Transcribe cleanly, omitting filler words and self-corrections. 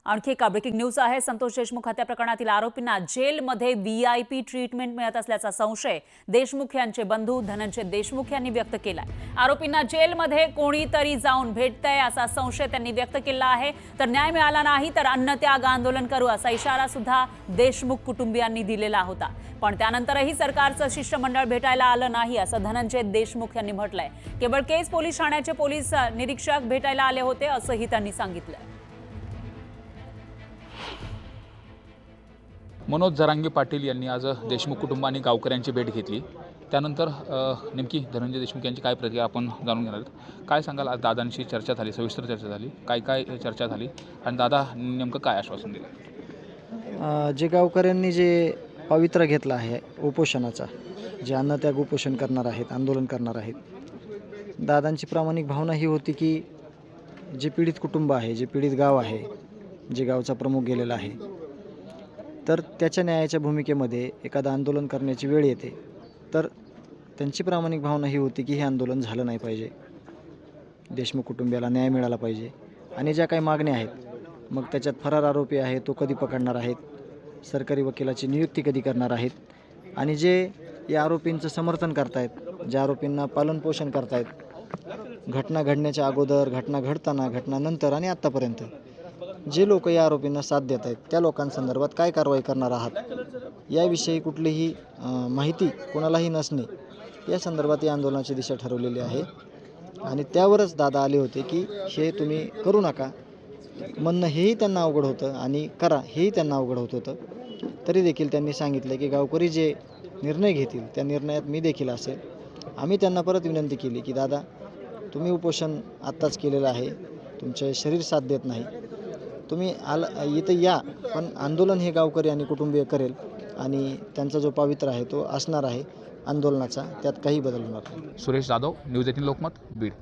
आणखी एका breaking news आहे। संतोष देशमुख हत्या प्रकरणातील आरोपींना जेलमध्ये व्हीआयपी ट्रीटमेंट मिळत असल्याचा संशय देशमुख यांचे बंधू धनंजय देशमुख यांनी व्यक्त केलाय। आरोपींना जेलमध्ये कोणीतरी जाऊन भेटतंय असा संशय त्यांनी व्यक्त केला आहे। तर न्याय मिळाला नाही तर अन्नत्याग आंदोलन करू असा इशारा सुद्धा देशमुख कुटुंबियांनी दिलेला होता। पण त्यानंतरही सरकारचं शिष्टमंडळ भेटायला आलं नाही असं धनंजय देशमुख यांनी म्हटलंय। केवळ केस पोलीस ठाण्याचे पोलीस निरीक्षक भेटायला आले होते असंही त्यांनी सांगितलं। मनोज जरांगे पाटील यांनी आज देशमुख कुटुंबांनी गावकऱ्यांची भेट घेतली। त्यानंतर नेमकी धनंजय देशमुख यांची काय प्रतिक्रिया आपण जाणून घेणार आहोत। काय सांगाल, आज दादांशी चर्चा झाली, सविस्तर चर्चा झाली, काय चर्चा झाली आणि दादा नेमकं काय आश्वासन दिलं? जे गावकऱ्यांनी जे पवित्रा घेतला आहे उपोषणाचा, जे अन्नत्याग उपोषण करणार आहेत, आंदोलन करणार आहेत, दादांची प्रामाणिक भावना ही होती की जे पीडित कुटुंब आहे, जे पीडित गाव आहे, जे गावचा प्रमुख गेलेला आहे, तर त्याच्या न्यायाच्या भूमिकेमध्ये एखादं आंदोलन करण्याची वेळ येते, तर त्यांची प्रामाणिक भावना ही होती की हे आंदोलन झालं नाही पाहिजे, देशमुख कुटुंबियाला न्याय मिळाला पाहिजे। आणि ज्या काही मागण्या आहेत, मग त्याच्यात फरार आरोपी आहे तो कधी पकडणार आहेत, सरकारी वकिलाची नियुक्ती कधी करणार आहेत, आणि जे या आरोपींचं समर्थन करतायत, ज्या आरोपींना पालनपोषण करतायत, घटना घडण्याच्या अगोदर, घटना घडताना, घटनानंतर आणि आत्तापर्यंत जे लोक या आरोपींना साथ देत आहेत, त्या लोकांसंदर्भात काय कारवाई करणार आहात, याविषयी कुठलीही माहिती कोणालाही नसणे, या संदर्भात या आंदोलनाची दिशा ठरवलेली आहे। आणि त्यावरच दादा आले होते की हे तुम्ही करू नका म्हणणं हेही त्यांना अवघड होतं आणि करा हेही त्यांना अवघड होत होतं। तरी देखील त्यांनी सांगितलं की गावकरी जे निर्णय घेतील त्या निर्णयात मी देखील असेल। आम्ही त्यांना परत विनंती केली की दादा, तुम्ही उपोषण आत्ताच केलेलं आहे, तुमचे शरीर साथ देत नाही, तुम्ही इथं या, पण आंदोलन हे गावकरी आणि कुटुंबीय करेल आणि त्यांचा जो पवित्रा आहे तो असणार आहे आंदोलनाचा, त्यात काही बदल होणार नाही। सुरेश जाधव, न्यूज 18 लोकमत, बीड।